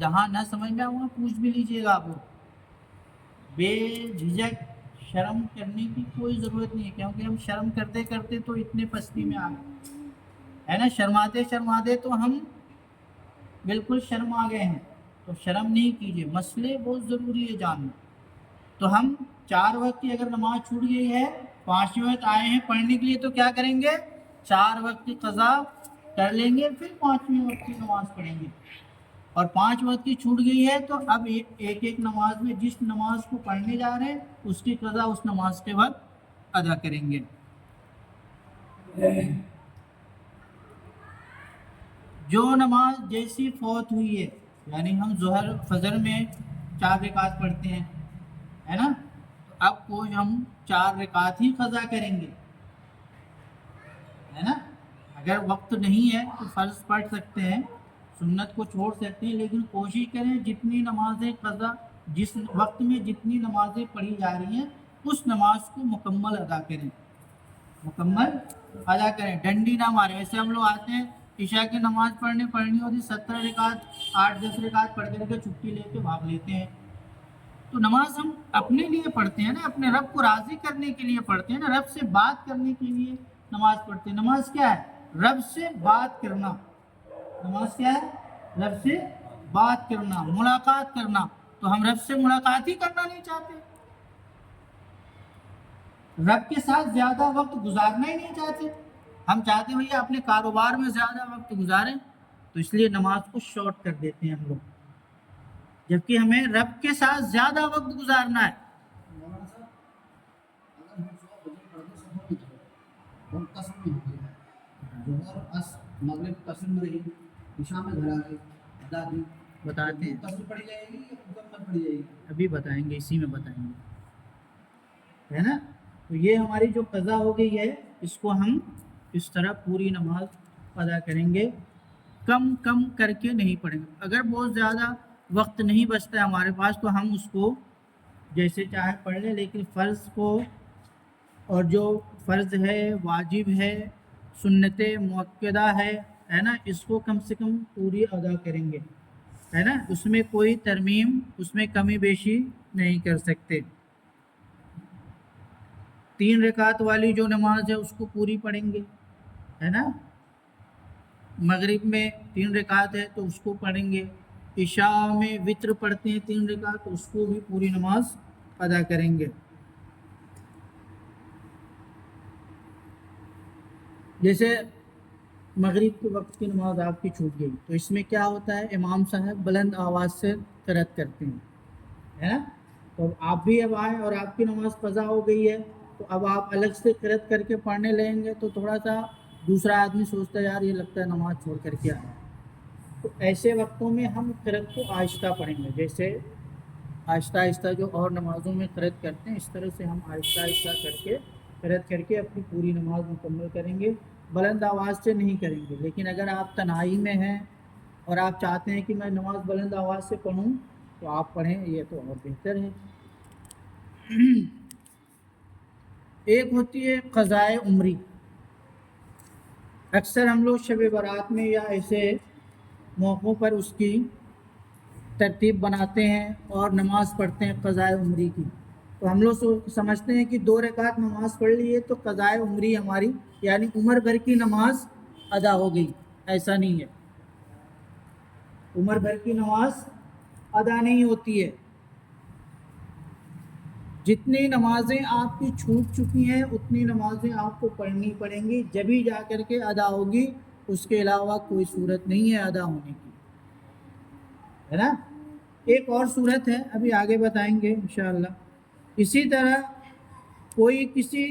جہاں نہ سمجھ میں وہاں پوچھ بھی لیجیے گا آپ کو، بے جھجک شرم کرنے کی کوئی ضرورت نہیں ہے، کیونکہ ہم شرم کرتے کرتے تو اتنے پستی میں آ گئے ہے نا، شرماتے شرماتے تو ہم بالکل شرم آ گئے ہیں، تو شرم نہیں کیجیے، مسئلے بہت ضروری ہے جاننا۔ تو ہم 4 وقت کی اگر نماز چھوٹ گئی ہے، 5ویں وقت آئے ہیں پڑھنے کے لیے، تو کیا کریں گے؟ 4 وقت کی قضا کر لیں گے، پھر 5ویں وقت کی نماز پڑھیں گے۔ اور 5 وقت کی چھوٹ گئی ہے تو اب ایک ایک نماز میں جس نماز کو پڑھنے جا رہے ہیں اس کی قضا اس نماز کے وقت ادا کریں گے۔ جو نماز جیسی فوت ہوئی ہے، یعنی ہم ظہر فجر میں 4 رکعت پڑھتے ہیں ہے نا، تو اب کوئی ہم 4 رکعت ہی قضا کریں گے ہے نا۔ اگر وقت نہیں ہے تو فرض پڑھ سکتے ہیں، سنت کو چھوڑ سکتے ہیں، لیکن کوشش کریں جتنی نمازیں قضا جس وقت میں جتنی نمازیں پڑھی جا رہی ہیں اس نماز کو مکمل ادا کریں، مکمل ادا کریں، ڈنڈی نہ ماریں۔ ایسے ہم لوگ آتے ہیں عشاء کی نماز پڑھنی ہوتی 17 رکعت 8-10 رکعت پڑھ کر کے چھٹی لے کے بھاگ لیتے ہیں۔ تو نماز ہم اپنے لیے پڑھتے ہیں نا، اپنے رب کو راضی کرنے کے لیے پڑھتے ہیں نا، رب سے بات کرنے کے لیے نماز پڑھتے ہیں۔ نماز کیا ہے؟ رب سے بات کرنا۔ نماز کیا ہے؟ رب سے بات کرنا، ملاقات کرنا۔ تو ہم رب سے ملاقات ہی کرنا نہیں چاہتے، رب کے ساتھ زیادہ وقت گزارنا ہی نہیں چاہتے، ہم چاہتے ہیں بھیا اپنے کاروبار میں زیادہ وقت گزاریں، تو اس لیے نماز کو شارٹ کر دیتے ہیں ہم لوگ، جبکہ ہمیں رب کے ساتھ زیادہ وقت گزارنا ہے۔ بتاتے ہیں ابھی بتائیں گے، اسی میں بتائیں گے ہے نا۔ تو یہ ہماری جو قضا ہو گئی ہے اس کو ہم اس طرح پوری نماز ادا کریں گے، کم کم کر کے نہیں پڑھیں گے۔ اگر بہت زیادہ وقت نہیں بچتا ہے ہمارے پاس تو ہم اس کو جیسے چاہے پڑھ لیں، لیکن فرض کو اور جو فرض ہے، واجب ہے، سنت مؤکدہ ہے نا، اس کو کم سے کم پوری ادا کریں گے ہے نا، اس میں کوئی ترمیم، اس میں کمی بیشی نہیں کر سکتے۔ 3 رکعت والی جو نماز ہے اس کو پوری پڑھیں گے ہے نا، مغرب میں 3 رکعت ہے تو اس کو پڑھیں گے، عشاء میں وتر پڑھتے ہیں 3 رکعت تو اس کو بھی پوری نماز ادا کریں گے۔ جیسے مغرب کے وقت کی نماز آپ کی چھوٹ گئی تو اس میں کیا ہوتا ہے، امام صاحب بلند آواز سے قرأت کرتے ہیں ہے نا، تو آپ بھی اب آئیں اور آپ کی نماز قضا ہو گئی ہے تو اب آپ الگ سے قرأت کر کے پڑھنے لیں گے تو تھوڑا سا دوسرا آدمی سوچتا ہے یار یہ لگتا ہے نماز چھوڑ کر کے آیا، تو ایسے وقتوں میں ہم قرأت کو آہستہ پڑھیں گے، جیسے آہستہ آہستہ جو اور نمازوں میں قرأت کرتے ہیں اس طرح سے ہم آہستہ آہستہ کر کے قرأت کر کے اپنی پوری نماز مکمل کریں گے، بلند آواز سے نہیں کریں گے۔ لیکن اگر آپ تنہائی میں ہیں اور آپ چاہتے ہیں کہ میں نماز بلند آواز سے پڑھوں تو آپ پڑھیں، یہ تو اور بہتر ہے۔ ایک ہوتی ہے قضائے عمری، اکثر ہم لوگ شب برات میں یا ایسے موقعوں پر اس کی ترتیب بناتے ہیں اور نماز پڑھتے ہیں قضائے عمری کی، تو ہم لوگ سمجھتے ہیں کہ 2 رکعت نماز پڑھ لی ہے تو قضائے عمری ہماری یعنی عمر بھر کی نماز ادا ہو گئی، ایسا نہیں ہے، عمر بھر کی نماز ادا نہیں ہوتی ہے، جتنی نمازیں آپ کی چھوٹ چکی ہیں اتنی نمازیں آپ کو پڑھنی پڑیں گی، جبھی جا کر کے ادا ہوگی، اس کے علاوہ کوئی صورت نہیں ہے ادا ہونے کی ہے نا۔ ایک اور صورت ہے ابھی آگے بتائیں گے انشاءاللہ۔ اسی طرح کوئی کسی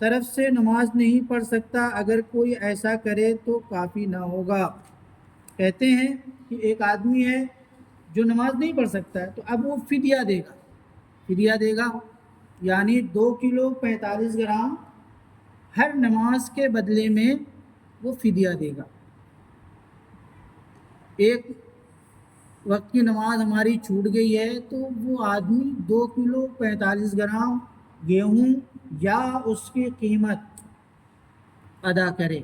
طرف سے نماز نہیں پڑھ سکتا، اگر کوئی ایسا کرے تو کافی نہ ہوگا۔ کہتے ہیں کہ ایک آدمی ہے جو نماز نہیں پڑھ سکتا ہے تو اب وہ فدیہ دے گا، فدیہ دے گا یعنی 2 کلو 45 گرام ہر نماز کے بدلے میں وہ فدیہ دے گا۔ ایک وقت کی نماز ہماری چھوٹ گئی ہے تو وہ آدمی 2 کلو 45 گرام گیہوں یا اس کی قیمت ادا کرے۔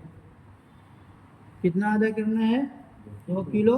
کتنا ادا کرنا ہے؟ 2 کلو